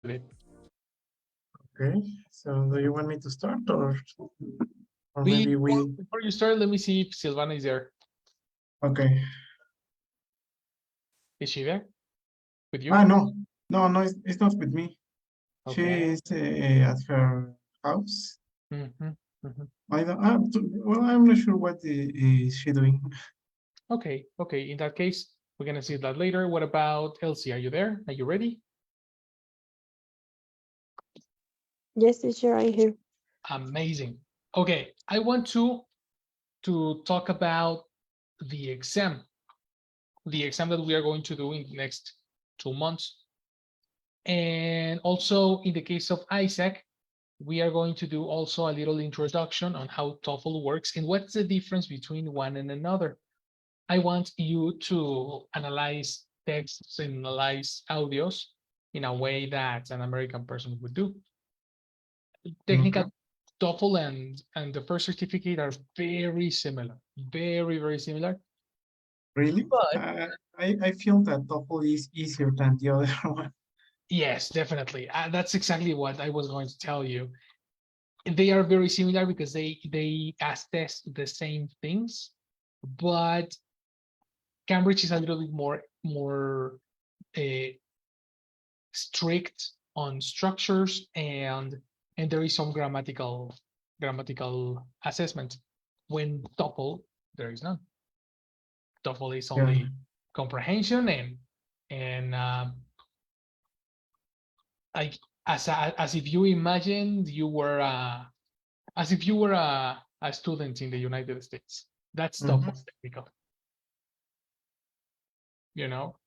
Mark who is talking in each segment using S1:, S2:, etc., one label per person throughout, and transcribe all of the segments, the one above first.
S1: Okay, so do you want me to start or maybe
S2: Before you start, let me see if Silvana is there.
S1: okay.
S2: Is she there with you?
S1: No, it's not with me. She
S2: Okay.
S1: is at her house.
S2: Mm-hmm. Mm-hmm.
S1: I don't. Well, I'm not sure what is she doing.
S2: Okay. Okay. In that case, we're gonna see that later. What about Elsie? Are you there? Are you ready?
S3: Yes, teacher, I hear.
S2: Amazing. Okay. I want to talk about the exam, the exam that we are going to do in the next 2 months. And also in the case of Isaac, we are going to do also a little introduction on how TOEFL works and what's the difference between one and another. I want you to analyze texts and analyze audios in a way that an American person would do.
S1: Okay.
S2: Technical TOEFL and the first certificate are very similar, very similar.
S1: Really?
S2: But
S1: I feel that TOEFL is easier than the other one.
S2: yes, definitely. That's exactly what I was going to tell you. They are very similar because they test the same things, but Cambridge is a little bit more uh, strict on structures and there is some grammatical assessment. When TOEFL, there is none. TOEFL is
S1: Yeah.
S2: only comprehension and like as if you imagined you were as if you were a student in the United States. That's
S1: Mhm.
S2: TOEFL technical, you know.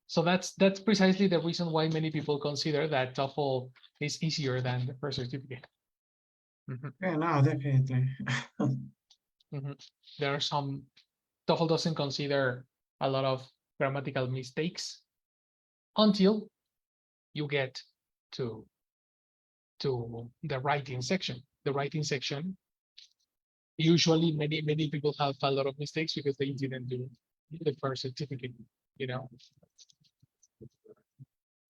S2: So that's precisely the reason why many people consider that TOEFL is easier than the first certificate. Mhm,
S1: Yeah, no, definitely.
S2: mhm. There are some TOEFL doesn't consider a lot of grammatical mistakes until you get to the writing section. The writing section usually many people have a lot of mistakes because they didn't do the first certificate. You know.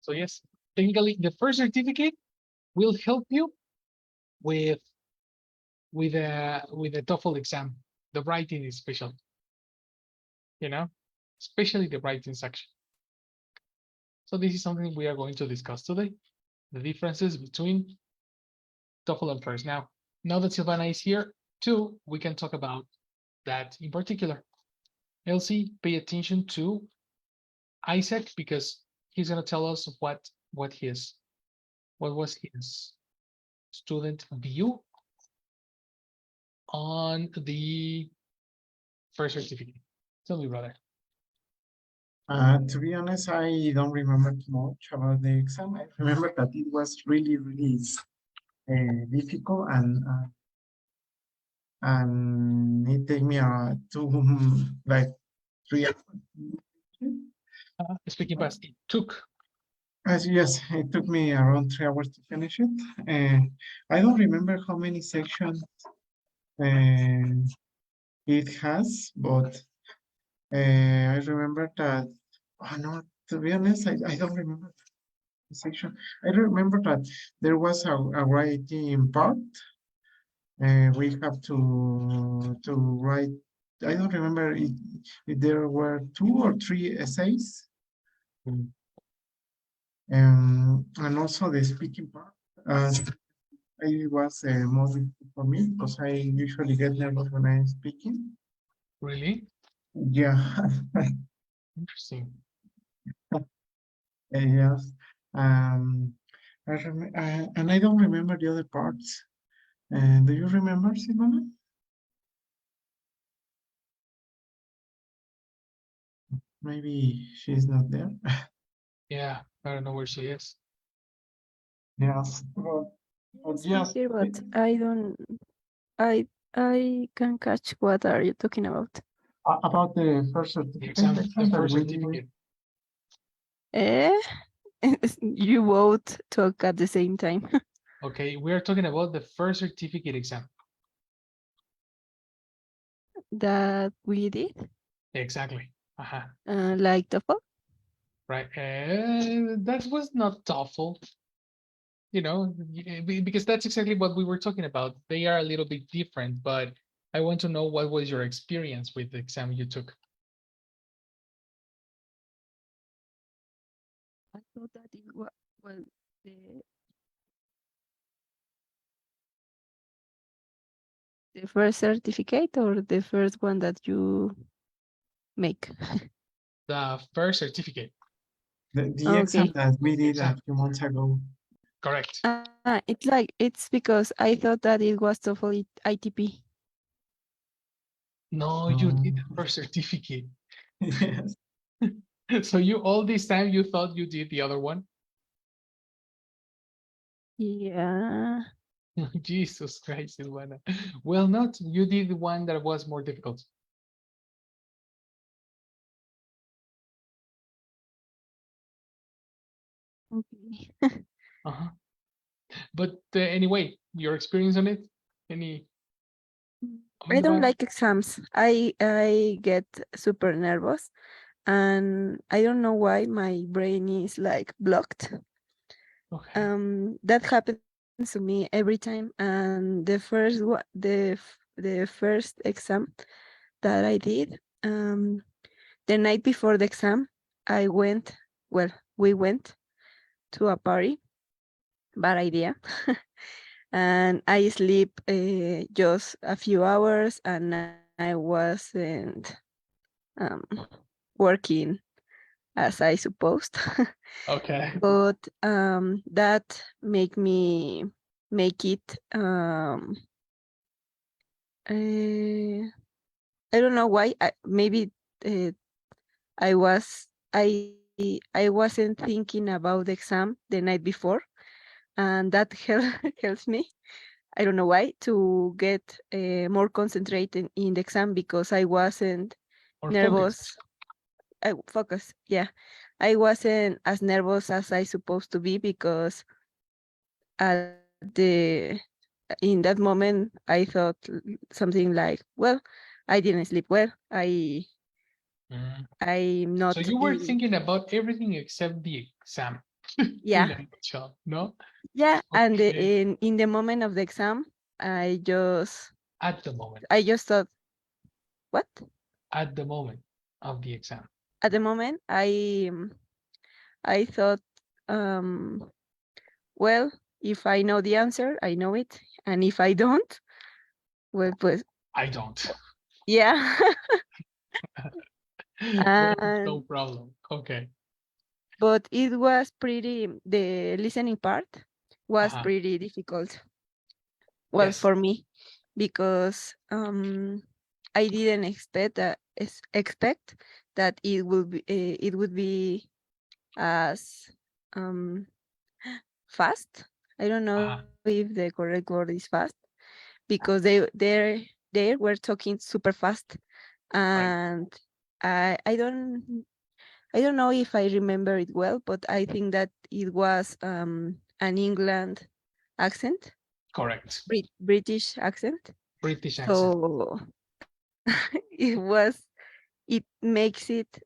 S2: So yes, technically the first certificate will help you with with a TOEFL exam. The writing is special, you know, especially the writing section. So this is something we are going to discuss today: the differences between TOEFL and first. Now that Silvana is here too, we can talk about that in particular. Elsie, pay attention to Isaac because he's gonna tell us what was his student view on the first certificate. Tell me, brother.
S1: To be honest, I don't remember too much about the exam. I remember that it was really difficult and it took me two like 3 hours.
S2: Speaking past, it took.
S1: As yes, it took me around 3 hours to finish it. And I don't remember how many sections uh, it has, but I remember that. Oh no, to be honest, I don't remember the section. I remember that there was a writing part. We have to write. I don't remember if there were 2 or 3 essays,
S2: Mm.
S1: and also the speaking part. It was more difficult for me because I usually get nervous when I'm speaking.
S2: Really
S1: Yeah,
S2: interesting.
S1: yes. Um, and I don't remember the other parts. Do you remember, Simona? Maybe she's not there.
S2: Yeah, I don't know where she is.
S1: Yes, but
S3: Yes, I'm
S1: yes,
S3: here, but I don't. I can catch what are you talking about?
S1: about the first
S2: The
S1: certificate
S2: exam, the
S1: exam that
S2: first
S1: we did.
S2: certificate.
S3: Eh? You both talk at the same time.
S2: Okay, we are talking about the first certificate exam.
S3: That we did,
S2: Exactly. Uh-huh.
S3: like the phone.
S2: Right. That was not TOEFL. because that's exactly what we were talking about. They are a little bit different, but I want to know what was your experience with the exam you took.
S3: I thought that it was well the the first certificate or the first one that you make.
S2: The first certificate,
S1: The exam
S3: Okay.
S1: that we
S2: the
S1: did a
S2: exam,
S1: few months ago.
S2: correct.
S3: It's because I thought that it was totally ITP.
S2: No, you did
S1: Um,
S2: the first certificate.
S1: yes.
S2: So you all this time you thought you did the other one?
S3: Yeah.
S2: Jesus Christ, Silvana. Well, not you did the one that was more difficult.
S3: Okay.
S2: Uh-huh. But anyway, your experience on it? Any
S3: I don't
S2: other?
S3: like exams. I get super nervous and I don't know why my brain is like blocked.
S2: Okay.
S3: That happens to me every time. And the first one, the first exam that I did, the night before the exam, I went. Well, we went to a party. Bad idea. And I sleep just a few hours, and I wasn't um, working as I supposed.
S2: Okay.
S3: But that make it uh, I don't know why. Maybe uh, I wasn't thinking about the exam the night before, and that helps me. I don't know why to get more concentrated in the exam because I wasn't
S2: Or focused.
S3: nervous. I focus, yeah. I wasn't as nervous as I supposed to be because at the in that moment I thought something like, well, I didn't sleep well.
S2: Mm.
S3: I'm
S2: So
S3: not
S2: you were
S3: in,
S2: thinking about everything except the exam in
S3: yeah,
S2: a nutshell, no?
S3: yeah. And
S2: Okay.
S3: in the moment of the exam, I just
S2: At the moment,
S3: I just thought, what?
S2: at the moment of the exam.
S3: At the moment, I thought, um, well, if I know the answer, I know it, and if I don't, well, pues,
S2: I don't.
S3: yeah.
S2: Well, no
S3: And
S2: problem. Okay.
S3: but it was pretty. The listening part was
S2: Uh-huh.
S3: pretty difficult. Well,
S2: Yes.
S3: for me, because I didn't expect that it would be as um fast. I don't know
S2: Uh-huh.
S3: if the correct word is fast because they were talking super fast,
S2: Right.
S3: and I I don't know if I remember it well, but I think that it was an England accent,
S2: Correct.
S3: British accent.
S2: British accent.
S3: So it was it makes it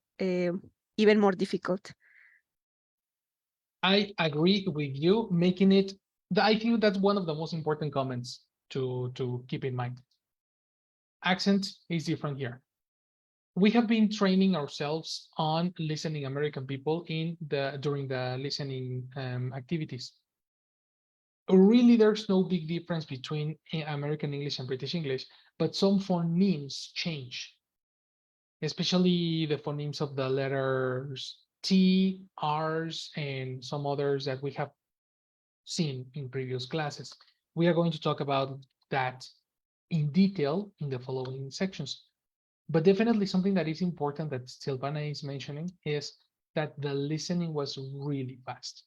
S3: even more difficult.
S2: I agree with you, making it. I think that's one of the most important comments to keep in mind. Accent is different here. We have been training ourselves on listening American people in the during the listening activities. Really, there's no big difference between American English and British English, but some phonemes change, especially the phonemes of the letters T, R's, and some others that we have seen in previous classes. We are going to talk about that in detail in the following sections. But definitely something that is important that Silvana is mentioning is that the listening was really fast.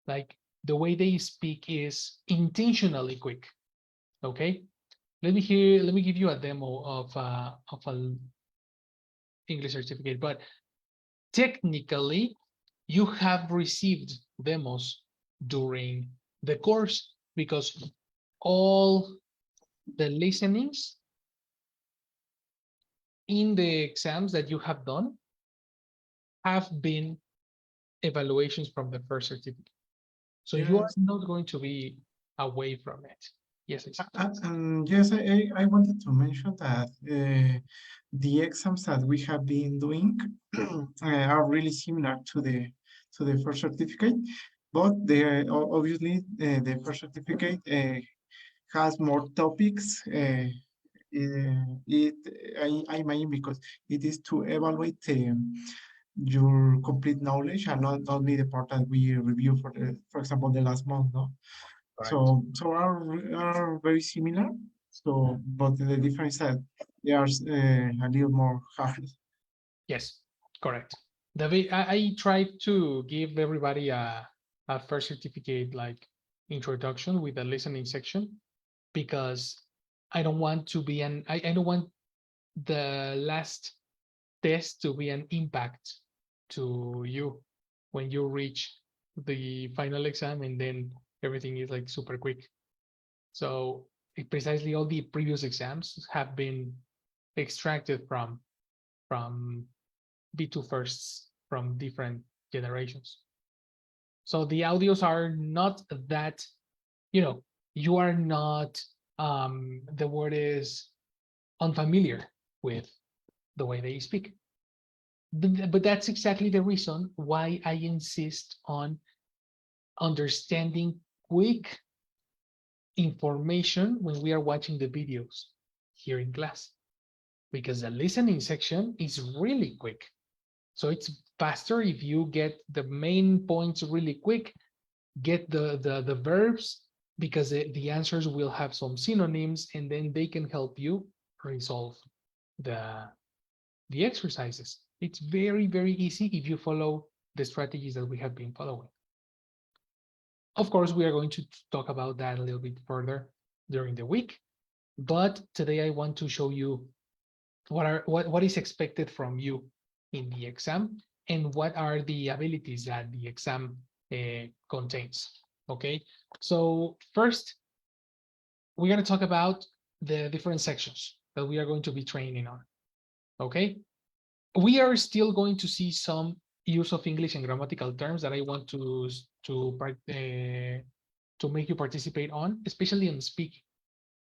S2: Like the way they speak is intentionally quick. Okay. Let me give you a demo of an English certificate, but technically you have received demos during the course because all the listenings in the exams that you have done have been evaluations from the first certificate. So you are
S1: Yes.
S2: not going to be away from it. Yes,
S1: Yes, I wanted to mention that the exams that we have been doing are really similar to the first certificate, but obviously the first certificate has more topics. It I imagine because it is to evaluate your complete knowledge and not only the part that we review for example, the last month, no?
S2: correct.
S1: So are very similar. So, but the difference that they are a little more hard.
S2: Yes, correct. I tried to give everybody a first certificate like introduction with a listening section because I don't want to be I don't want the last test to be an impact to you when you reach the final exam and then everything is like super quick. So precisely all the previous exams have been extracted from B2 firsts from different generations. So the audios are not that, you are not, the word is unfamiliar with the way they speak. But that's exactly the reason why I insist on understanding quick information when we are watching the videos here in class, because the listening section is really quick. So it's faster if you get the main points really quick, get the verbs, because the answers will have some synonyms and then they can help you resolve the exercises. It's very, very easy if you follow the strategies that we have been following. Of course, we are going to talk about that a little bit further during the week, but today I want to show you what is expected from you in the exam and what are the abilities that the exam contains. Okay, so first we're going to talk about the different sections that we are going to be training on. Okay, we are still going to see some use of English and grammatical terms that I want to make you participate on, especially in speaking.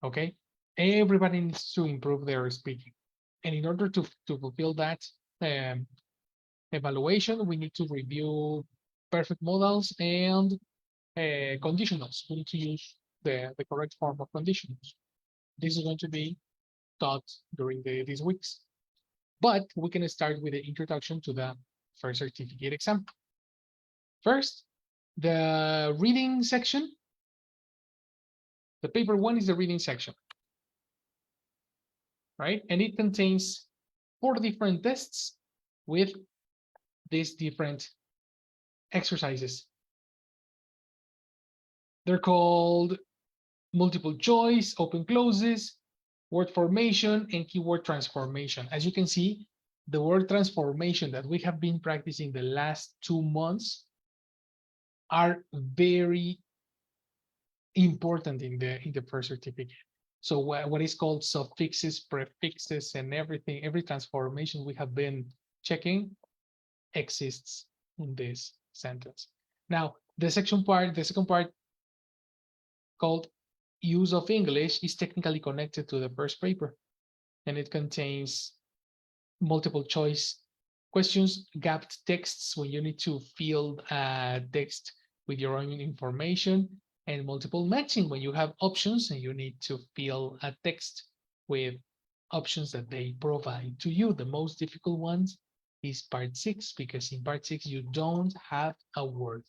S2: Okay, everybody needs to improve their speaking, and in order to fulfill that evaluation, we need to review perfect modals and conditionals. We need to use the correct form of conditionals. This is going to be taught during these weeks. But we can start with the introduction to the first certificate exam. First, the reading section. The paper one is the reading section, right? And it contains 4 different tests with these different exercises. They're called multiple choice, open closes, word formation, and keyword transformation. As you can see, the word transformation that we have been practicing the last 2 months are very important in the first certificate. So what is called suffixes, prefixes, and everything, every transformation we have been checking exists in this sentence. Now, the second part called use of English is technically connected to the first paper, and it contains multiple choice questions, gapped texts when you need to fill text with your own information, and multiple matching when you have options and you need to fill a text with options that they provide to you. The most difficult ones is part 6, because in part 6 you don't have a word.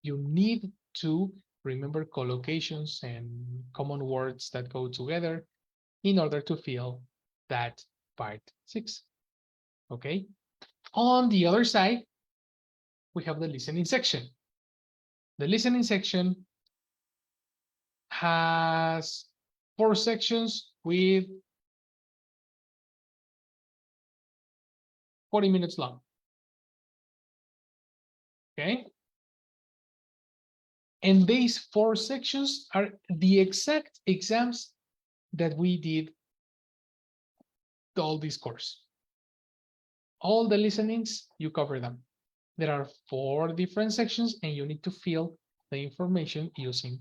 S2: You need to remember collocations and common words that go together in order to fill that part 6. Okay. On the other side, we have the listening section. The listening section has 4 sections with 40 minutes long. Okay. And these 4 sections are the exact exams that we did all this course. All the listenings, you cover them. There are 4 different sections and you need to fill the information using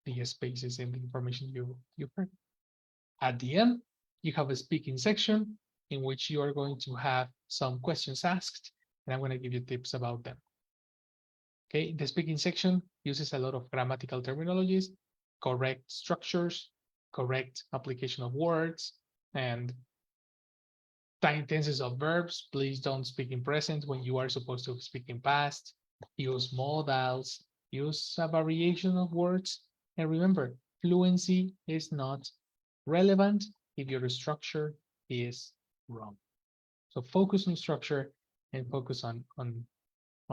S2: the spaces and the information you heard. At the end, you have a speaking section in which you are going to have some questions asked, and I'm going to give you tips about them. Okay, the speaking section uses a lot of grammatical terminologies, correct structures, correct application of words, and time tenses of verbs. Please don't speak in present when you are supposed to speak in past. Use modals, use a variation of words. And remember, fluency is not relevant if your structure is wrong. So focus on structure and focus on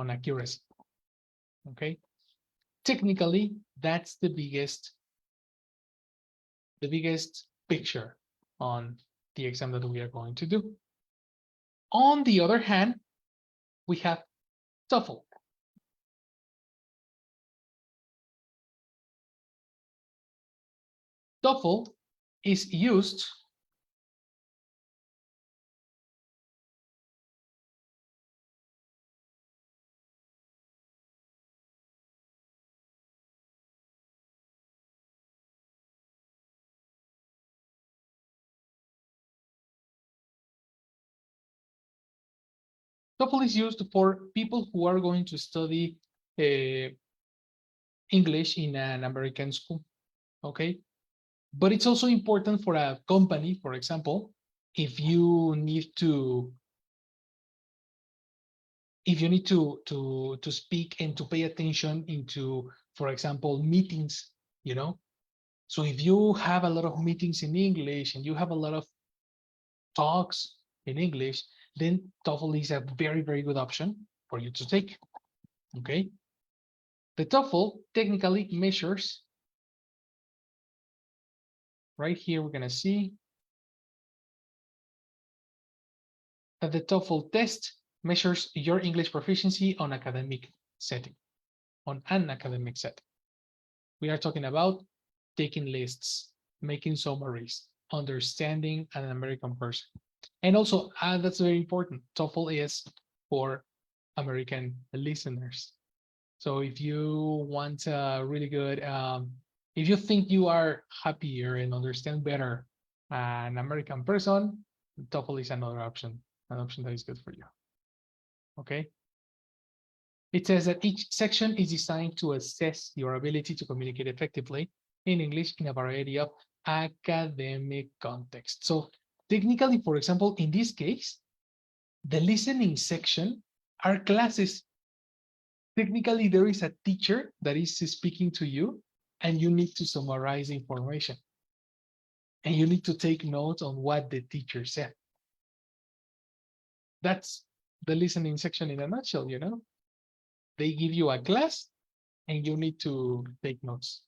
S2: accuracy. Okay. Technically, that's the biggest picture on the exam that we are going to do. On the other hand, we have TOEFL. TOEFL is used TOEFL is used for people who are going to study English in an American school, okay? But it's also important for a company, for example, if you need to speak and to pay attention into, for example, meetings, you know. So if you have a lot of meetings in English and you have a lot of talks in English, then TOEFL is a very, very good option for you to take. Okay. The TOEFL technically measures, right here, we're going to see that the TOEFL test measures your English proficiency on academic setting, on an academic setting. We are talking about taking lists, making summaries, understanding an American person. And also, that's very important. TOEFL is for American listeners. So if you want a really good, if you think you are happier and understand better an American person, TOEFL is another option, an option that is good for you. Okay. It says that each section is designed to assess your ability to communicate effectively in English in a variety of academic contexts. So technically, for example, in this case, the listening section are classes. Technically, there is a teacher that is speaking to you, and you need to summarize information. And you need to take notes on what the teacher said. That's the listening section in a nutshell, you know? They give you a class and you need to take notes.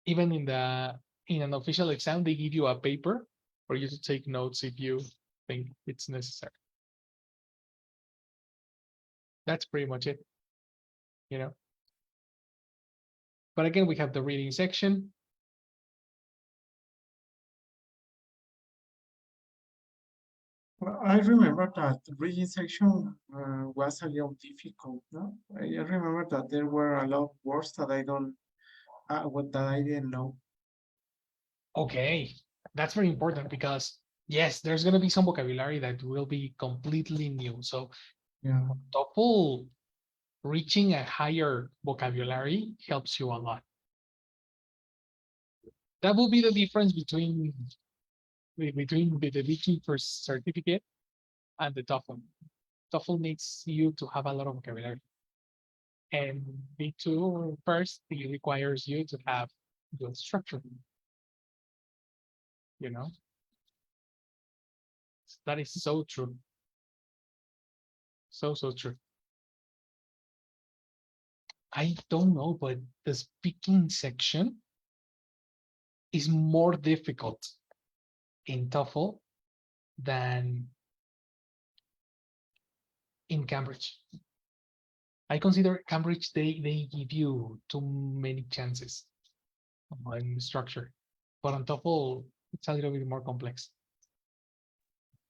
S2: Even in an official exam, they give you a paper for you to take notes if you think it's necessary. That's pretty much it, you know? But again, we have the reading section.
S1: Well, I remember that the reading section was a little difficult. No, I remember that there were a lot of words that that I didn't know.
S2: Okay, that's very important because yes, there's going to be some vocabulary that will be completely new. So
S1: Yeah.
S2: TOEFL reaching a higher vocabulary helps you a lot. That will be the difference between the B2 first certificate and the TOEFL. TOEFL needs you to have a lot of vocabulary. And B2 first, it requires you to have good structure. You know, that is so true. So true. I don't know, but the speaking section is more difficult in TOEFL than in Cambridge. I consider Cambridge, they give you too many chances on structure, but on TOEFL, it's a little bit more complex.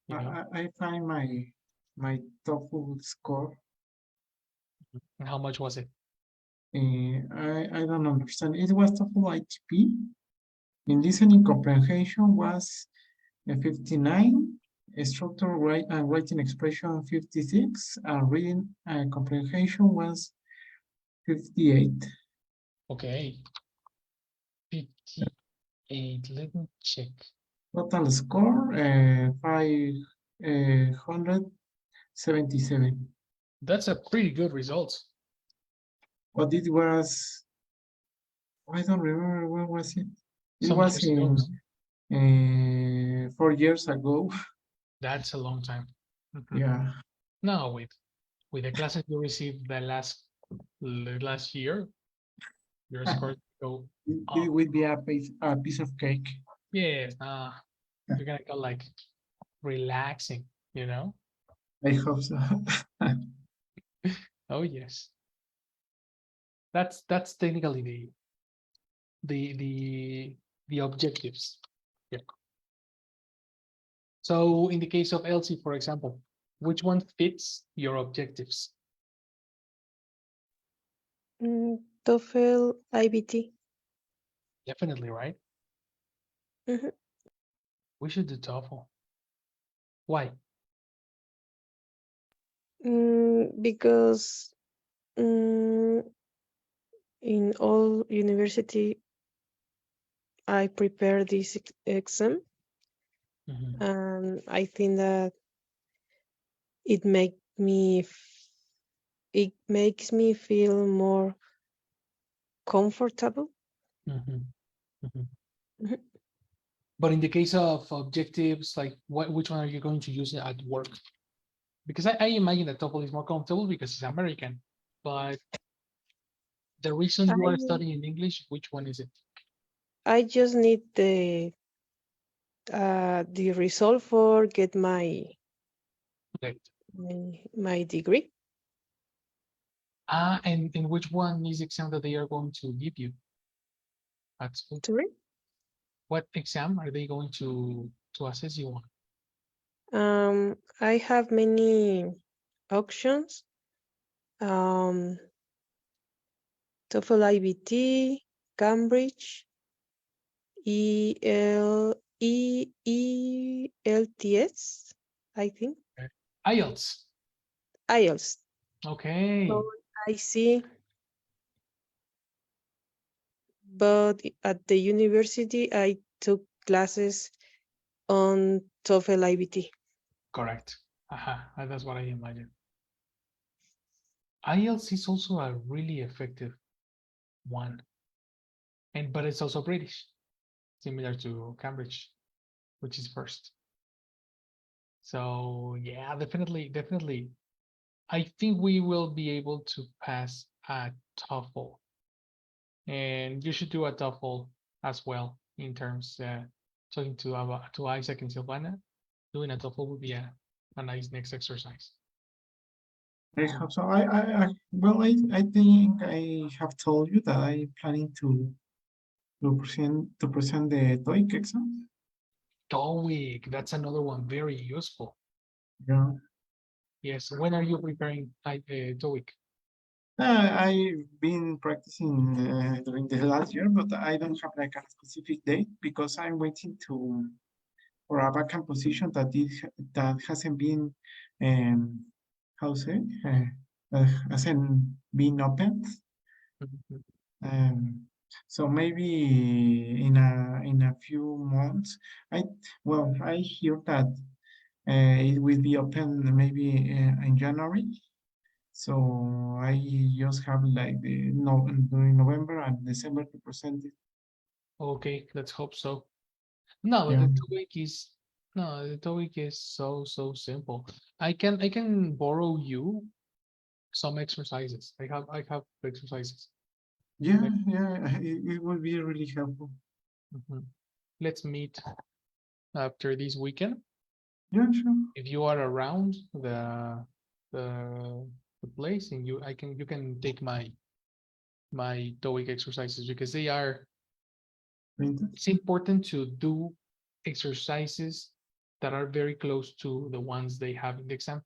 S2: You know?
S1: I find my TOEFL score.
S2: And how much was it?
S1: I don't understand. It was TOEFL ITP. In listening comprehension was 59, structure and writing expression 56, and reading comprehension was 58.
S2: Okay. 58. Let me check.
S1: Total score 577.
S2: That's a pretty good result.
S1: But it was, I don't remember when was it. It
S2: Some
S1: was
S2: years ago.
S1: in 4 years ago.
S2: That's a long time. Mhm.
S1: Yeah.
S2: No, with the classes you received the last year, your scores go
S1: It
S2: up.
S1: will be a piece of cake.
S2: Yes, you're gonna go like relaxing, you know?
S1: I hope so.
S2: Oh yes. That's technically the objectives. Yeah. So in the case of Elsie, for example, which one fits your objectives?
S3: TOEFL IBT.
S2: Definitely, right?
S3: Mhm.
S2: We should do TOEFL. Why?
S3: Because in all university, I prepare this exam,
S2: Mhm.
S3: and I think that it make me it makes me feel more comfortable.
S2: Mhm. Mhm.
S3: Mhm.
S2: But in the case of objectives, like which one are you going to use at work? Because I imagine that TOEFL is more comfortable because it's American. But the reason you are
S3: I
S2: studying English, which one is it?
S3: I just need the result for get
S2: Okay.
S3: my degree.
S2: And which one is the exam that they are going to give you at school?
S3: Sorry.
S2: What exam are they going to assess you on?
S3: I have many options. Um, TOEFL IBT, Cambridge, ELTS, I think.
S2: Okay. IELTS.
S3: IELTS.
S2: Okay.
S3: Oh, I see. But at the university, I took classes on TOEFL IBT.
S2: Correct. That's what I imagine. IELTS is also a really effective one, but it's also British, similar to Cambridge, which is first. So yeah, definitely. I think we will be able to pass a TOEFL, and you should do a TOEFL as well. In terms talking to Isaac and Silvana, doing a TOEFL would be a nice next exercise.
S1: I hope so. Well, I think I have told you that I'm planning to present the TOEIC exam.
S2: TOEIC, that's another one very useful.
S1: Yeah.
S2: Yes. When are you preparing TOEIC?
S1: I've been practicing during the last year, but I don't have like a specific date because I'm waiting for a vacant position that hasn't been um how say hasn't been opened.
S2: Mhm.
S1: So maybe in a few months, I I hear that it will be open maybe in January. So I just have like during November and December to present it.
S2: Okay, let's hope so. No, but
S1: Yeah.
S2: the TOEIC is no, the TOEIC is so simple. I can borrow you some exercises. I have exercises.
S1: Yeah,
S2: Like,
S1: yeah, it will be really helpful.
S2: mhm. Let's meet after this weekend.
S1: Yeah, sure.
S2: If you are around the the place, and you can take my TOEIC exercises because
S1: Printed.
S2: it's important to do exercises that are very close to the ones they have in the exam.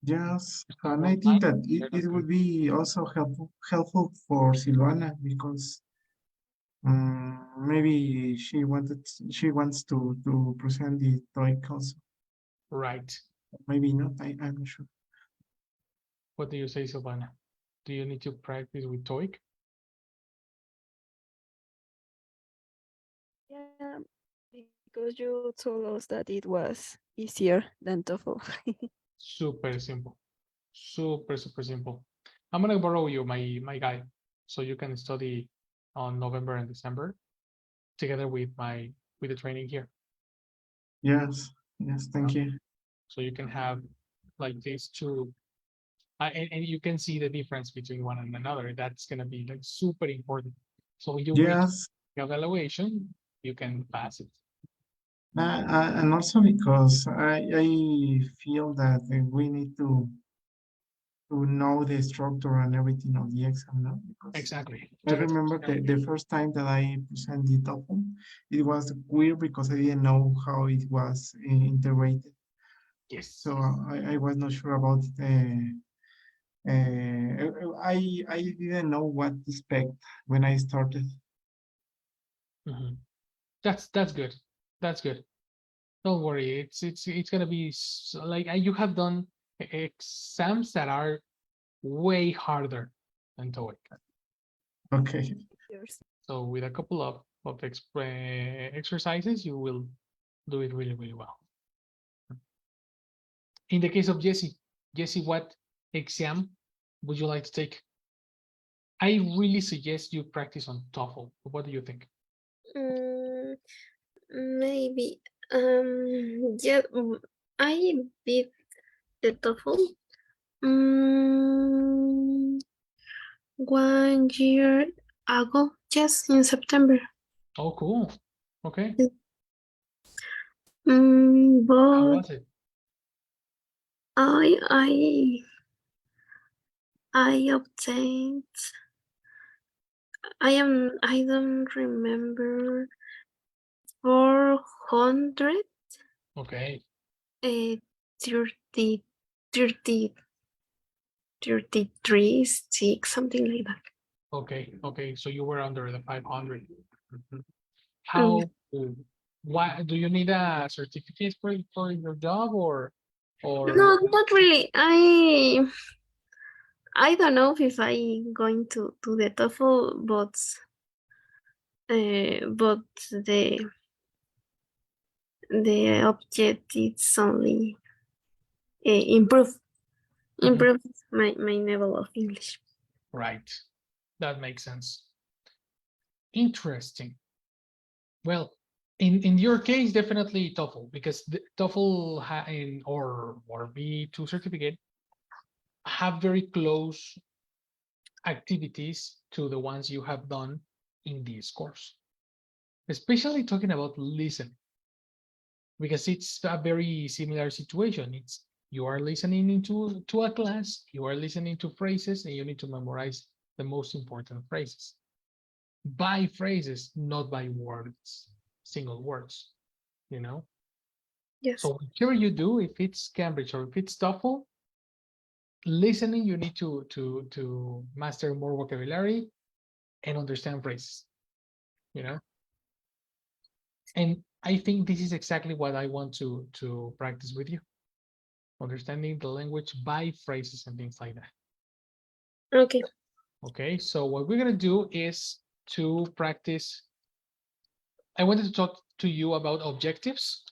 S1: Yes,
S2: It's
S1: and
S2: more
S1: I think that
S2: better
S1: it
S2: than-
S1: would be also helpful for Silvana because maybe she wants to present the TOEIC also.
S2: Right.
S1: Maybe not. I'm not sure.
S2: What do you say, Silvana? Do you need to practice with TOEIC?
S3: Yeah, because you told us that it was easier than TOEFL.
S2: Super simple. Super simple. I'm gonna borrow you my guide so you can study on November and December together with the training here.
S1: Yes, yes, thank you.
S2: So you can have like these two and you can see the difference between one and another. That's gonna be like super important. So when you reach
S1: Yes,
S2: the evaluation, you can pass it.
S1: and also because I feel that we need to know the structure and everything of the exam now because
S2: Exactly.
S1: I remember the first time that I presented the TOEFL, it was weird because I didn't know how it was integrated.
S2: Yes.
S1: So I was not sure about I didn't know what to expect when I started.
S2: Mhm. That's good. That's good. Don't worry. It's gonna be like you have done exams that are way harder than TOEIC.
S1: Okay.
S3: Yours.
S2: So with a couple of exercises, you will do it really well. In the case of Jesse, what exam would you like to take? I really suggest you practice on TOEFL. What do you think?
S4: Mm, maybe. Yeah, I did the TOEFL. 1 year ago, yes, in September.
S2: Oh, cool. Okay. How
S4: But
S2: was it?
S4: I I I obtained. I don't remember 400
S2: Okay.
S4: 30 30 33 6 something like that.
S2: Okay. Okay. So you were under the 500. Mhm.
S4: Mm.
S2: How? Why do you need a certificate for your job or
S4: No, not really. I don't know if I going to do the TOEFL, but the object is only improve
S2: Mhm.
S4: improve my level of English.
S2: Right? That makes sense. Interesting. Well, in your case, definitely TOEFL because the TOEFL or B2 certificate have very close activities to the ones you have done in this course, especially talking about listening because it's a very similar situation. It's you are listening into to a class, you are listening to phrases, and you need to memorize the most important phrases by phrases, not by words, single words. You know.
S4: Yes.
S2: So whatever you do, if it's Cambridge or if it's TOEFL, listening you need to master more vocabulary and understand phrases. You know. And I think this is exactly what I want to practice with you, understanding the language by phrases and things like that.
S4: Okay.
S2: Okay, so what we're gonna do is to practice. I wanted to talk to you about objectives,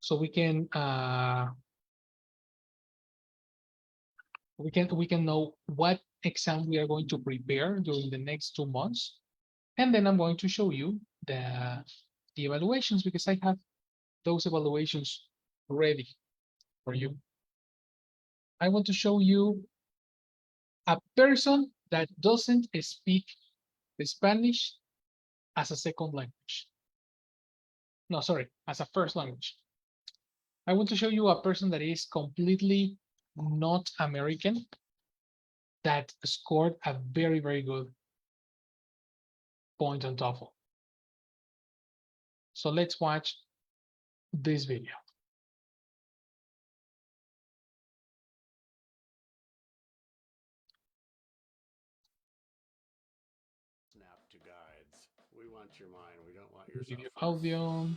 S2: so we can know what exam we are going to prepare during the next 2 months, and then I'm going to show you the evaluations because I have those evaluations ready for you. I want to show you a person that doesn't speak Spanish as a second language. No, sorry, as a first language. I want to show you a person that is completely not American that scored a very good point on TOEFL. So let's watch this video.
S5: We want your mind. We don't want your
S2: Video
S5: cell phone.
S2: audio.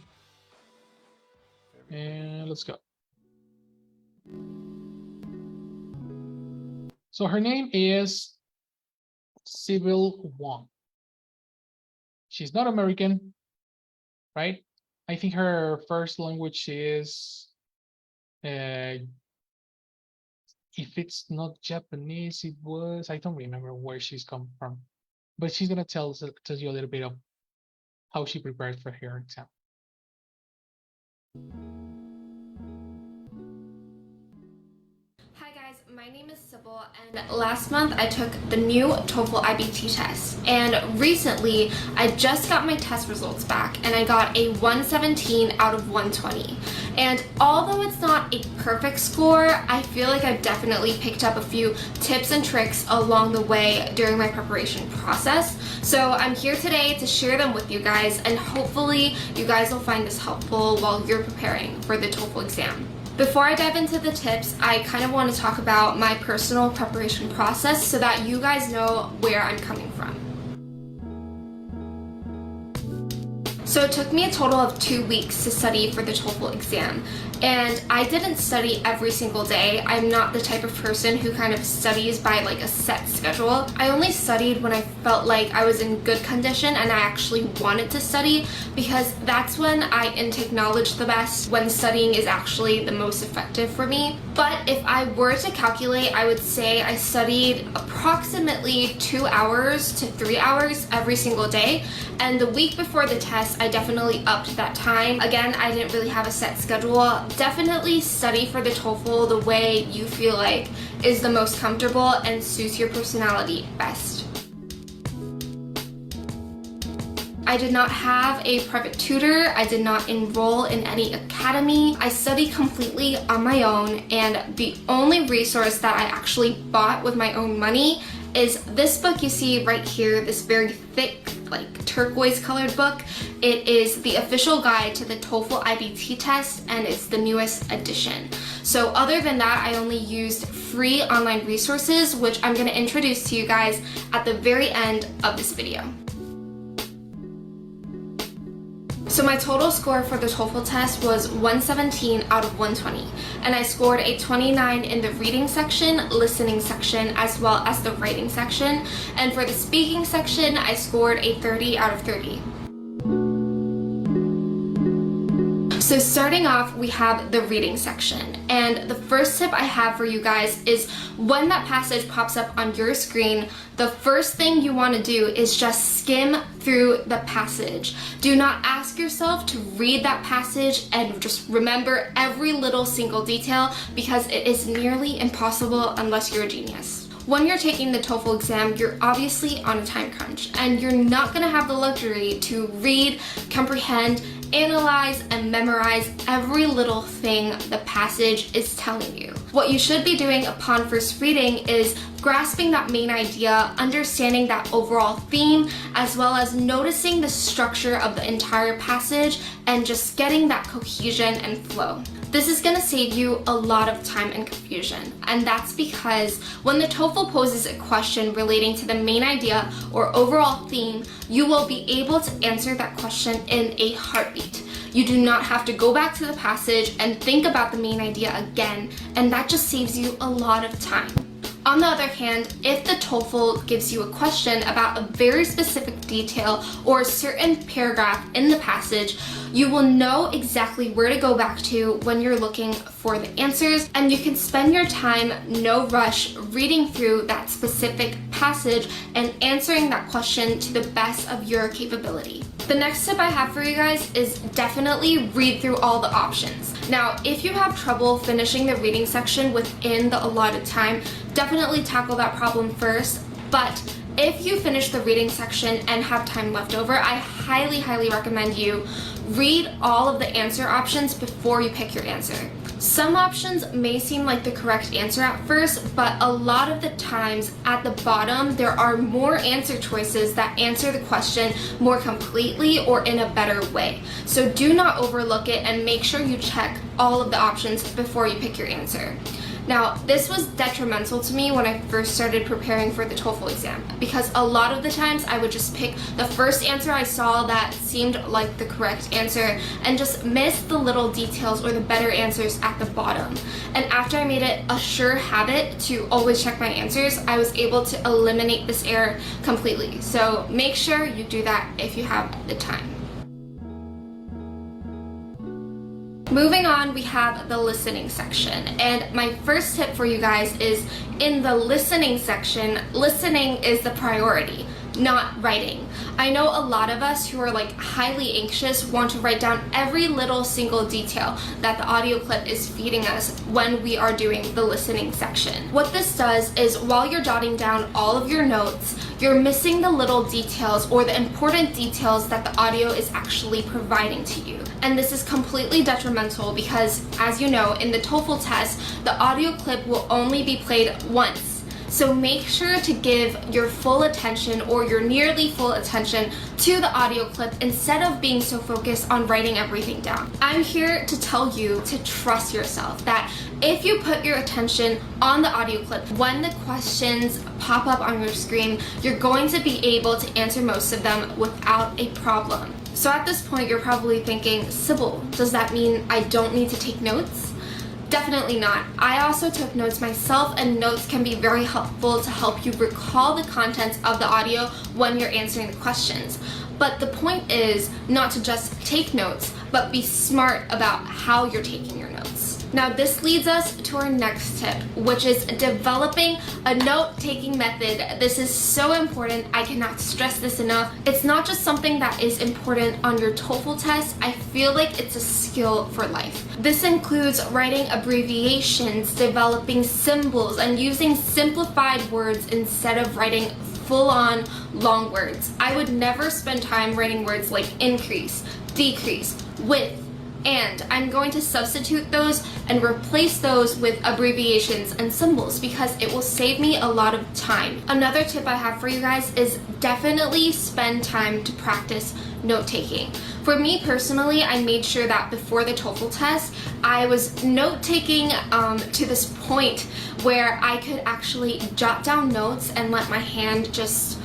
S2: And let's go. So her name is Sybil Wong. She's not American, right? I think her first language is, if it's not Japanese, it was, I don't remember where she's come from, but she's gonna tell you a little bit of how she prepared for her exam.
S6: Hi guys, my name is Sybil, and last month I took the new TOEFL IBT test, and recently I just got my test results back and I got a 117 out of 120. And although it's not a perfect score, I feel like I've definitely picked up a few tips and tricks along the way during my preparation process. So I'm here today to share them with you guys, and hopefully you guys will find this helpful while you're preparing for the TOEFL exam. Before I dive into the tips, I kind of want to talk about my personal preparation process so that you guys know where I'm coming from. So it took me a total of 2 weeks to study for the TOEFL exam, and I didn't study every single day. I'm not the type of person who kind of studies by like a set schedule. I only studied when I felt like I was in good condition and I actually wanted to study, because that's when I intake knowledge the best, when studying is actually the most effective for me. But if I were to calculate, I would say I studied approximately 2 hours to 3 hours every single day, and the week before the test I definitely upped that time. Again, I didn't really have a set schedule. Definitely study for the TOEFL the way you feel like is the most comfortable and suits your personality best. I did not have a private tutor. I did not enroll in any academy. I studied completely on my own, and the only resource that I actually bought with my own money is this book you see right here, this very thick, like turquoise colored book. It is the official guide to the TOEFL IBT test, and it's the newest edition. So other than that, I only used free online resources, which I'm going to introduce to you guys at the very end of this video. So my total score for the TOEFL test was 117 out of 120, and I scored a 29 in the reading section, listening section, as well as the writing section, and for the speaking section, I scored a 30 out of 30. So starting off, we have the reading section, and the first tip I have for you guys is when that passage pops up on your screen, the first thing you want to do is just skim through the passage. Do not ask yourself to read that passage and just remember every little single detail, because it is nearly impossible unless you're a genius. When you're taking the TOEFL exam, you're obviously on a time crunch, and you're not going to have the luxury to read, comprehend, analyze, and memorize every little thing the passage is telling you. What you should be doing upon first reading is grasping that main idea, understanding that overall theme, as well as noticing the structure of the entire passage and just getting that cohesion and flow. This is going to save you a lot of time and confusion, and that's because when the TOEFL poses a question relating to the main idea or overall theme, you will be able to answer that question in a heartbeat. You do not have to go back to the passage and think about the main idea again, and that just saves you a lot of time. On the other hand, if the TOEFL gives you a question about a very specific detail or a certain paragraph in the passage, you will know exactly where to go back to when you're looking for the answers, and you can spend your time, no rush, reading through that specific passage and answering that question to the best of your capability. The next tip I have for you guys is definitely read through all the options. Now, if you have trouble finishing the reading section within the allotted time, definitely tackle that problem first. But if you finish the reading section and have time left over, I highly recommend you read all of the answer options before you pick your answer. Some options may seem like the correct answer at first, but a lot of the times at the bottom there are more answer choices that answer the question more completely or in a better way. So do not overlook it and make sure you check all of the options before you pick your answer. Now, this was detrimental to me when I first started preparing for the TOEFL exam, because a lot of the times I would just pick the first answer I saw that seemed like the correct answer and just miss the little details or the better answers at the bottom. And after I made it a sure habit to always check my answers, I was able to eliminate this error completely. So make sure you do that if you have the time. Moving on, we have the listening section. And my first tip for you guys is, in the listening section, listening is the priority, not writing. I know a lot of us who are like highly anxious want to write down every little single detail that the audio clip is feeding us when we are doing the listening section. What this does is, while you're jotting down all of your notes, you're missing the little details or the important details that the audio is actually providing to you. And this is completely detrimental because, as you know, in the TOEFL test, the audio clip will only be played once. So make sure to give your full attention or your nearly full attention to the audio clip instead of being so focused on writing everything down. I'm here to tell you to trust yourself, that if you put your attention on the audio clip, when the questions pop up on your screen, you're going to be able to answer most of them without a problem. So at this point, you're probably thinking, Sybil, does that mean I don't need to take notes? Definitely not. I also took notes myself, and notes can be very helpful to help you recall the contents of the audio when you're answering the questions. But the point is not to just take notes, but be smart about how you're taking your notes. Now, this leads us to our next tip, which is developing a note-taking method. This is so important. I cannot stress this enough. It's not just something that is important on your TOEFL test. I feel like it's a skill for life. This includes writing abbreviations, developing symbols, and using simplified words instead of writing full-on long words. I would never spend time writing words like increase, decrease, width, and I'm going to substitute those and replace those with abbreviations and symbols because it will save me a lot of time. Another tip I have for you guys is definitely spend time to practice note-taking. For me personally, I made sure that before the TOEFL test, I was note-taking to this point where I could actually jot down notes and let my hand just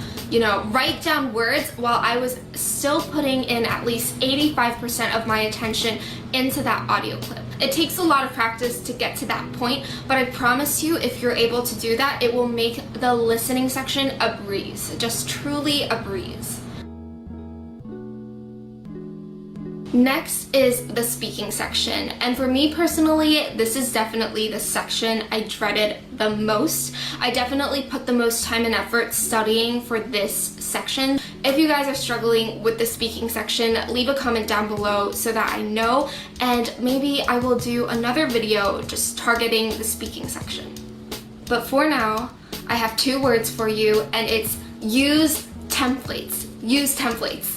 S6: write down words while I was still putting in at least 85% of my attention into that audio clip. It takes a lot of practice to get to that point, but I promise you, if you're able to do that, it will make the listening section a breeze, just truly a breeze. Next is the speaking section, and for me personally, this is definitely the section I dreaded the most. I definitely put the most time and effort studying for this section. If you guys are struggling with the speaking section, leave a comment down below so that I know, and maybe I will do another video just targeting the speaking section. But for now, I have 2 words for you, and it's use templates. Use templates.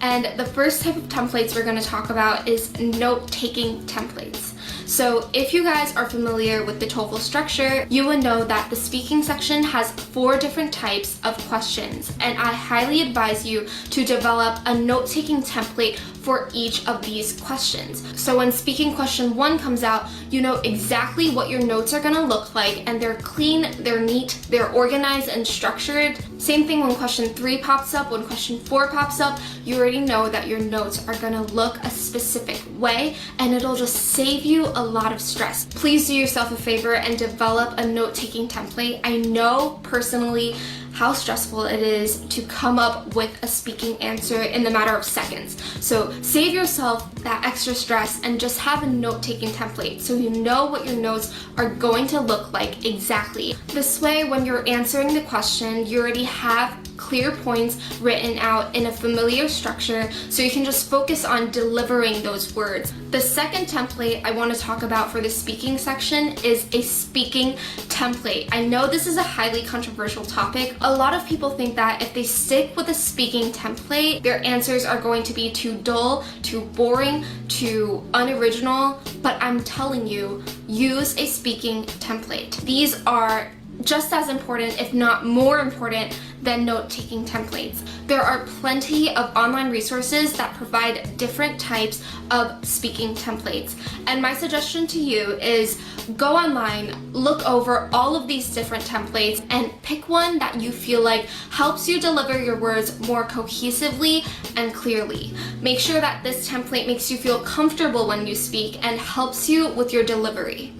S6: And the first type of templates we're going to talk about is note-taking templates. So if you guys are familiar with the TOEFL structure, you would know that the speaking section has 4 different types of questions, and I highly advise you to develop a note-taking template for each of these questions. So when speaking question 1 comes out, you know exactly what your notes are gonna look like, and they're clean, they're neat, they're organized and structured. Same thing when question 3 pops up, when question 4 pops up, you already know that your notes are gonna look a specific way, and it'll just save you a lot of stress. Please do yourself a favor and develop a note-taking template. I know personally how stressful it is to come up with a speaking answer in the matter of seconds. So save yourself that extra stress and just have a note-taking template so you know what your notes are going to look like exactly. This way, when you're answering the question, you already have clear points written out in a familiar structure, so you can just focus on delivering those words. The second template I want to talk about for the speaking section is a speaking template. I know this is a highly controversial topic. A lot of people think that if they stick with a speaking template, their answers are going to be too dull, too boring, too unoriginal, but I'm telling you, use a speaking template. These are just as important, if not more important, than note-taking templates. There are plenty of online resources that provide different types of speaking templates. And my suggestion to you is go online, look over all of these different templates, and pick one that you feel like helps you deliver your words more cohesively and clearly. Make sure that this template makes you feel comfortable when you speak and helps you with your delivery.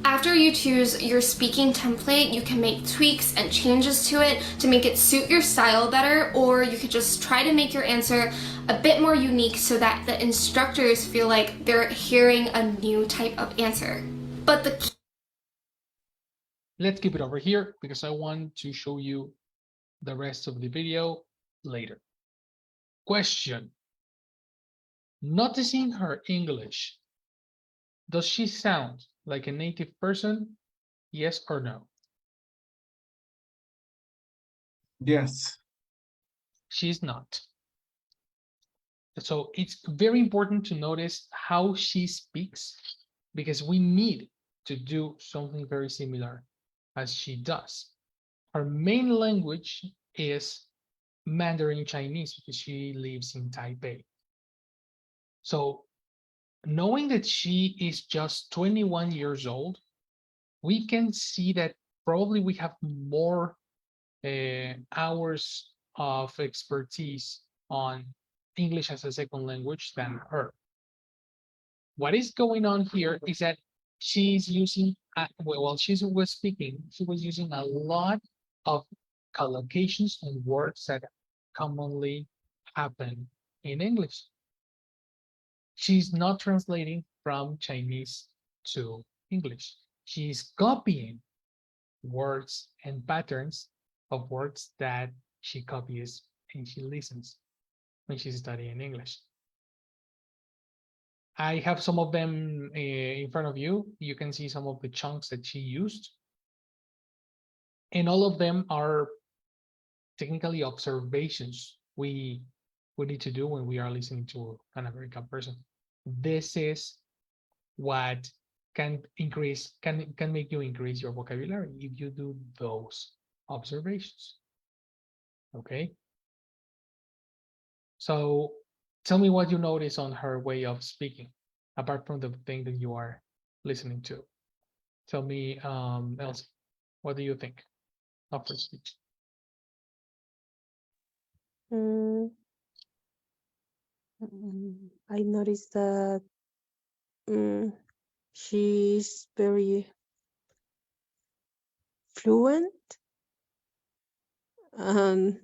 S6: After you choose your speaking template, you can make tweaks and changes to it to make it suit your style better, or you could just try to make your answer a bit more unique so that the instructors feel like they're hearing a new type of answer. But the key—
S2: Let's keep it over here because I want to show you the rest of the video later. Question. Noticing her English, does she sound like a native person? Yes or no?
S1: Yes.
S2: She's not. So it's very important to notice how she speaks because we need to do something very similar as she does. Her main language is Mandarin Chinese because she lives in Taipei. So knowing that she is just 21 years old, we can see that probably we have more hours of expertise on English as a second language than her. What is going on here is that she's using, while she was speaking, she was using a lot of collocations and words that commonly happen in English. She's not translating from Chinese to English. She's copying words and patterns of words that she copies and she listens when she's studying English. I have some of them in front of you. You can see some of the chunks that she used. And all of them are technically observations we need to do when we are listening to an American person. This is what can make you increase your vocabulary if you do those observations. Okay. So tell me what you notice on her way of speaking, apart from the thing that you are listening to. Tell me, Elsie, what do you think of her speech?
S3: I noticed that she's very fluent, and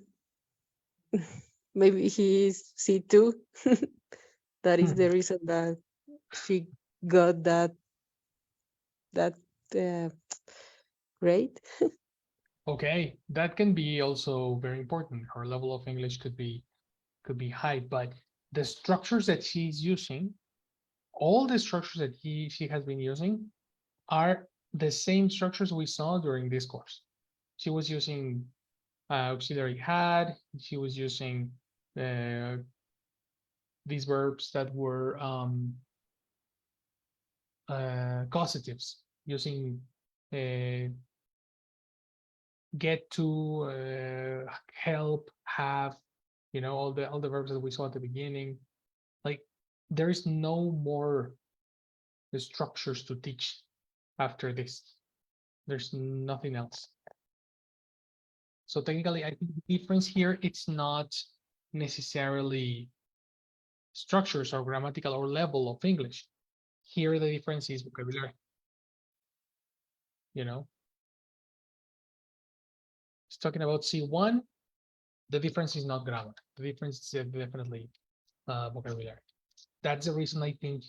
S3: maybe he's C2. That is the reason that she got that grade.
S2: Okay, that can be also very important. Her level of English could be high, but the structures that she's using, all the structures that she has been using are the same structures we saw during this course. She was using auxiliary had, she was using these verbs that were causatives, using get to, help, have, all the verbs that we saw at the beginning. Like there is no more structures to teach after this. There's nothing else. So technically, I think the difference here, it's not necessarily structures or grammatical or level of English. Here, the difference is vocabulary. It's talking about C1. The difference is not grammar. The difference is definitely vocabulary. That's the reason I think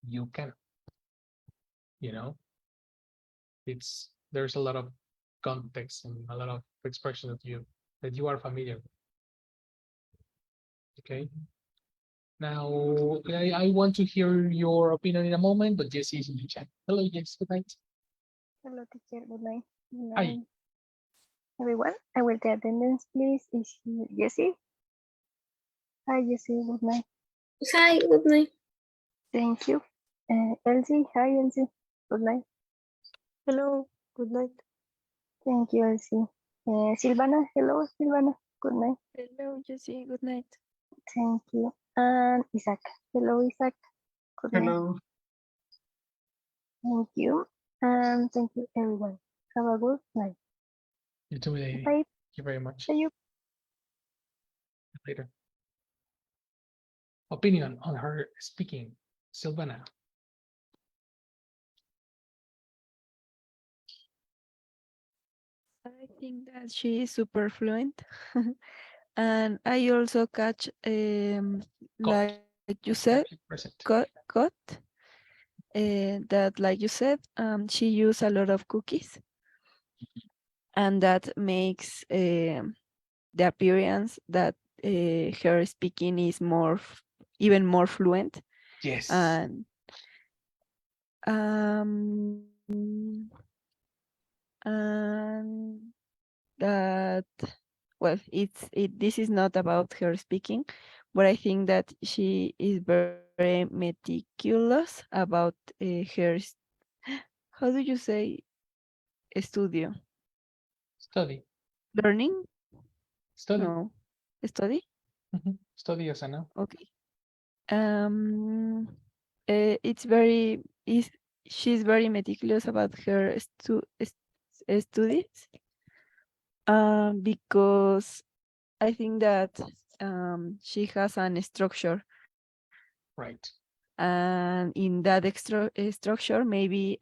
S2: you can, there's a lot of context and a lot of expression that you are familiar with. Okay. Now, I want to hear your opinion in a moment, but Jessie is in the chat. Hello, Jess. Good night.
S7: Hello, teacher. Good night. Good
S2: Hi.
S7: night, everyone. I will take attendance, please. Is here Jessie? Hi, Jessie. Good night.
S4: Hi, good night.
S7: Thank you. Elsie. Hi, Elsie. Good night.
S3: Hello, good night.
S7: Thank you, Elsie. Silvana, hello, Silvana. Good night.
S3: Hello, Jessie. Good night.
S7: Thank you. And Isaac. Hello, Isaac. Good night.
S1: Hello.
S7: Thank you. And thank you, everyone. Have a good night.
S2: You too, lady.
S7: Bye.
S2: Thank you very much.
S7: See you.
S2: Later. Opinion on her speaking, Silvana.
S3: I think that she is super fluent. And I also catch,
S2: Got.
S3: like you said,
S2: Present.
S3: got that, like you said, she used a lot of cookies, and that makes the appearance that her speaking is even more fluent.
S2: Yes.
S3: And um, and that, well, this is not about her speaking, but I think that she is very meticulous about how do you say studio?
S2: Study.
S3: Learning?
S2: Study.
S3: No. Study?
S2: Study as I know.
S3: Okay. It's very is she's very meticulous about her studies, because I think that she has an structure,
S2: Right.
S3: and in that extra structure, maybe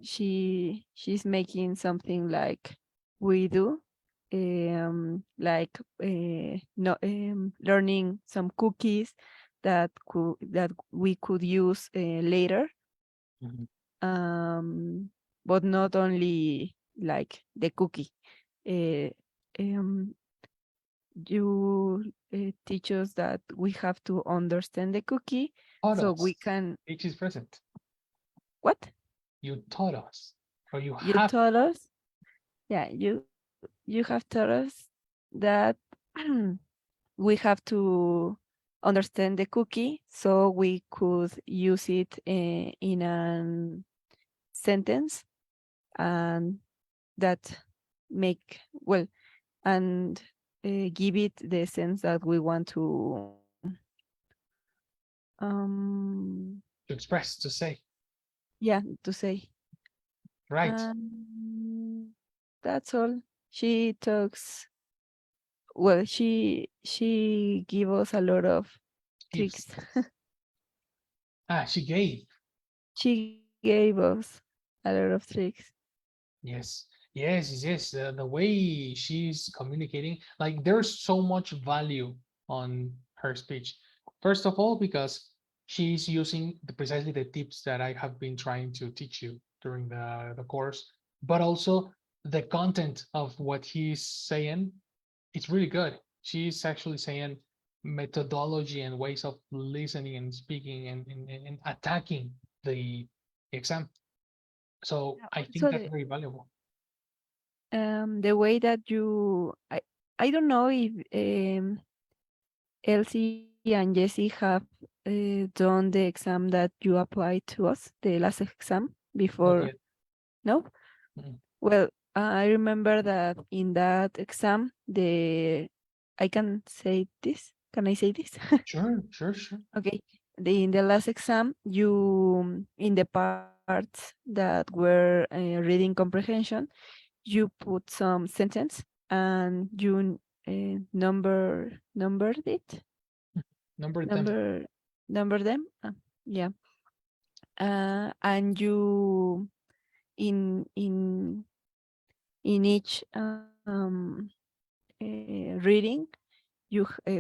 S3: she's making something like we do, like no, learning some cookies that we could use later,
S2: Mhm.
S3: but not only like the cookie. Uh, um, you teach us that we have to understand the cookie
S2: Taught
S3: so
S2: us.
S3: we can
S2: H is present.
S3: what
S2: You taught us. Or you
S3: you
S2: have.
S3: taught us. Yeah, you have taught us that we have to understand the cookie so we could use it in a sentence, and that make well and give it the sense that we want to
S2: To express, to say.
S3: yeah, to say.
S2: Right.
S3: That's all. She talks well. She give us a lot of
S2: Gives.
S3: tricks.
S2: She gave.
S3: She gave us a lot of tricks.
S2: Yes. Yes. The way she's communicating, like there's so much value on her speech. First of all, because she's using precisely the tips that I have been trying to teach you during the course, but also the content of what he's saying, it's really good. She's actually saying methodology and ways of listening and speaking and attacking the exam. So
S3: Yeah,
S2: I think
S3: also
S2: that's very valuable.
S3: the way that I don't know if Elsie and Jessie have done the exam that you applied to us, the last exam
S2: Not
S3: before.
S2: yet.
S3: No?
S2: Mm.
S3: Well, I remember that in that exam, I can say this. Can I say this?
S2: Sure.
S3: Okay. In the last exam, in the parts that were reading comprehension, you put some sentence and you numbered it,
S2: Number them.
S3: number them. Yeah. And you in in each reading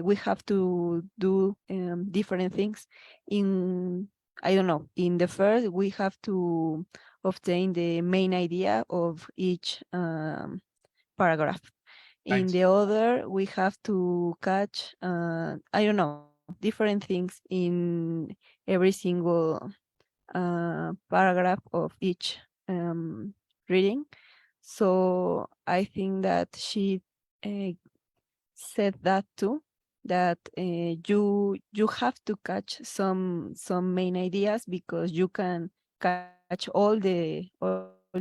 S3: we have to do different things. In I don't know, in the first we have to obtain the main idea of each paragraph. In
S2: Right.
S3: the other we have to catch I don't know, different things in every single paragraph of each reading. So I think that she uh, said that too, that you have to catch some main ideas because you can catch all the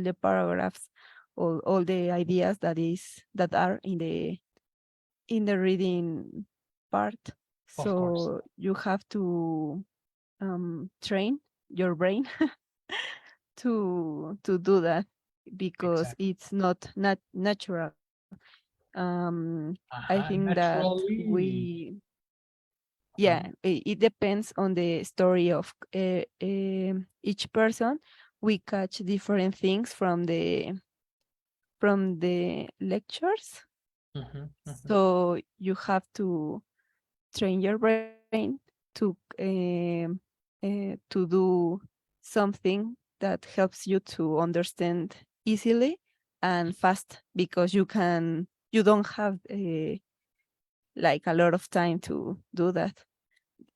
S3: the paragraphs, all the ideas that are in the reading part.
S2: Of course.
S3: So you have to train your brain to do that, because
S2: Exactly.
S3: it's not natural. I think that
S2: Naturally.
S3: yeah, it depends on the story of each person. We catch different things from the lectures.
S2: Mhm, mhm.
S3: So you have to train your brain to do something that helps you to understand easily and fast, because you don't have like a lot of time to do that.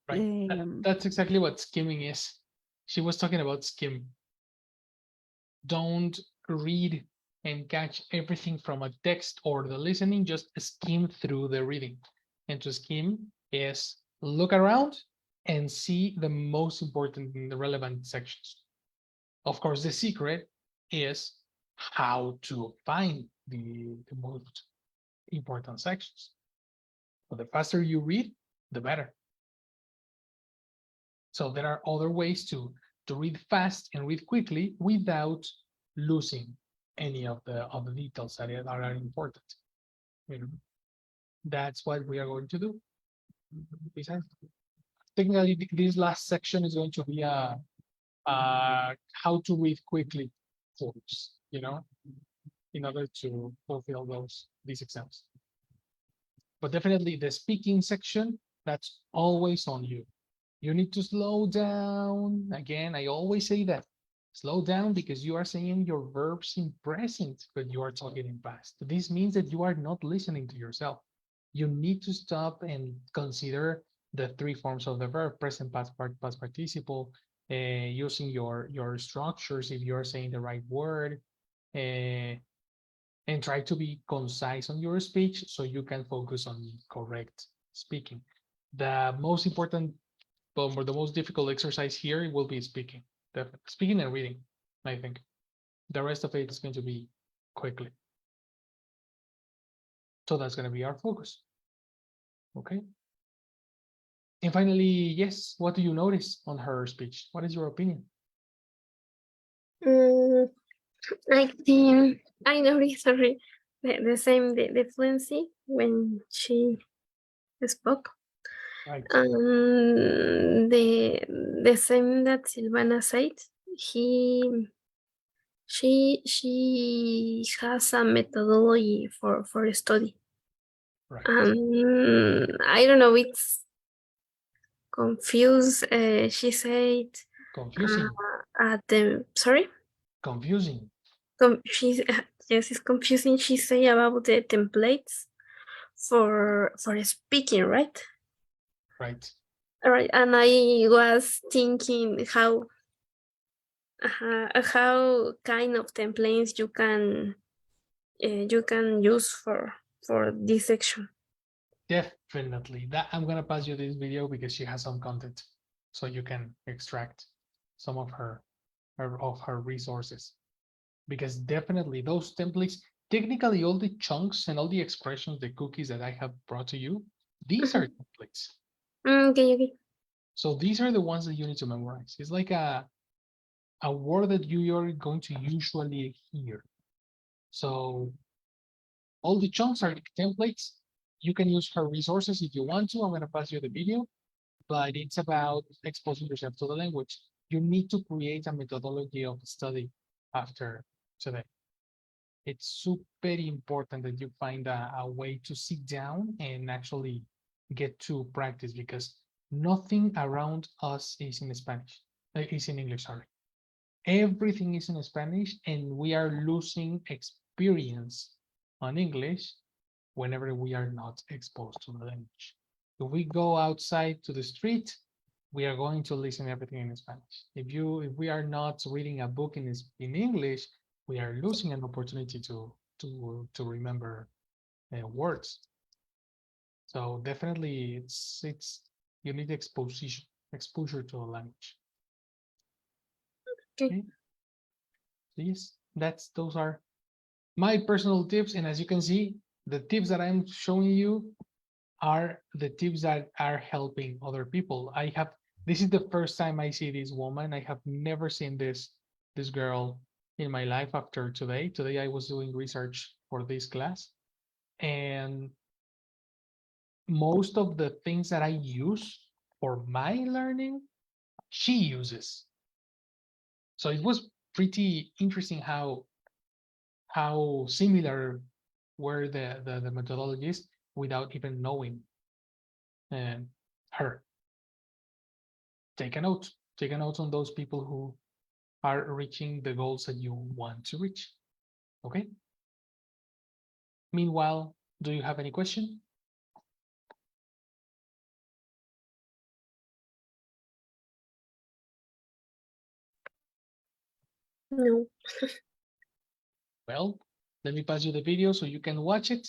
S2: Right. That's exactly what skimming is. She was talking about skim. Don't read and catch everything from a text or the listening, just skim through the reading. And to skim is look around and see the most important and the relevant sections. Of course, the secret is how to find the most important sections. So the faster you read, the better. So there are other ways to read fast and read quickly without losing any of the details that are important. You know, that's what we are going to do. Besides, technically, this last section is going to be a how to read quickly course. You know, in order to fulfill these exams. But definitely the speaking section, that's always on you. You need to slow down. Again, I always say that. Slow down because you are saying your verbs in present, but you are talking in past. This means that you are not listening to yourself. You need to stop and consider the three forms of the verb: present, past participle, using your structures if you are saying the right word, uh, and try to be concise on your speech so you can focus on correct speaking. The most important, but the most difficult exercise here will be speaking. Definitely. Speaking and reading, I think. The rest of it is going to be quickly. So that's going to be our focus. Okay. And finally, yes, what do you notice on her speech? What is your opinion?
S4: I think I noticed, sorry, the same, the fluency when she spoke.
S2: Right.
S4: The same that Silvana said, he she has a methodology for study.
S2: Right.
S4: I don't know, it's confused. She said
S2: Confusing.
S4: at the sorry.
S2: Confusing.
S4: She yes, it's confusing. She say about the templates for speaking, right?
S2: Right.
S4: All right, and I was thinking how kind of templates you can use for this section.
S2: Definitely. That I'm gonna pass you this video because she has some content, so you can extract some of her resources. Because definitely those templates, technically all the chunks and all the expressions, the cookies that I have brought to you, these are templates.
S4: Okay.
S2: So these are the ones that you need to memorize. It's like a word that you are going to usually hear. So all the chunks are templates. You can use her resources if you want to. I'm going to pass you the video, but it's about exposing yourself to the language. You need to create a methodology of study after today. It's super important that you find a way to sit down and actually get to practice, because nothing around us is in Spanish, is in English, sorry. Everything is in Spanish, and we are losing experience on English whenever we are not exposed to the language. If we go outside to the street, we are going to listen everything in Spanish. If we are not reading a book in English, we are losing an opportunity to remember words. So definitely, it's you need exposure to a language.
S4: Okay.
S2: Please, those are my personal tips. And as you can see, the tips that I'm showing you are the tips that are helping other people. This is the first time I see this woman. I have never seen this girl in my life after today. Today I was doing research for this class, and most of the things that I use for my learning, she uses. So it was pretty interesting how similar were the methodologies without even knowing her. Take a note. Take a note on those people who are reaching the goals that you want to reach. Okay. Meanwhile, do you have any question?
S4: No.
S2: Well, let me pass you the video so you can watch it.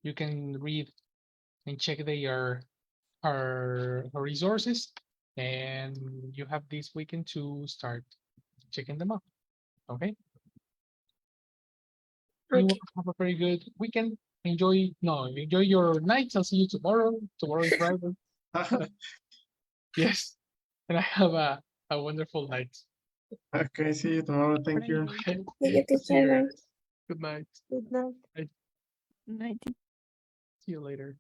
S2: You can read and check her resources, and you have this weekend to start checking them out. Okay. You
S4: Okay.
S2: have a very good weekend. Enjoy your night. I'll see you tomorrow. Tomorrow is Friday. Yes. And I have a wonderful night.
S1: Okay, see you tomorrow. Thank you.
S2: Okay.
S4: See you,
S2: See you.
S4: teacher.
S2: Good night.
S7: Good night.
S3: Night.
S2: See you later.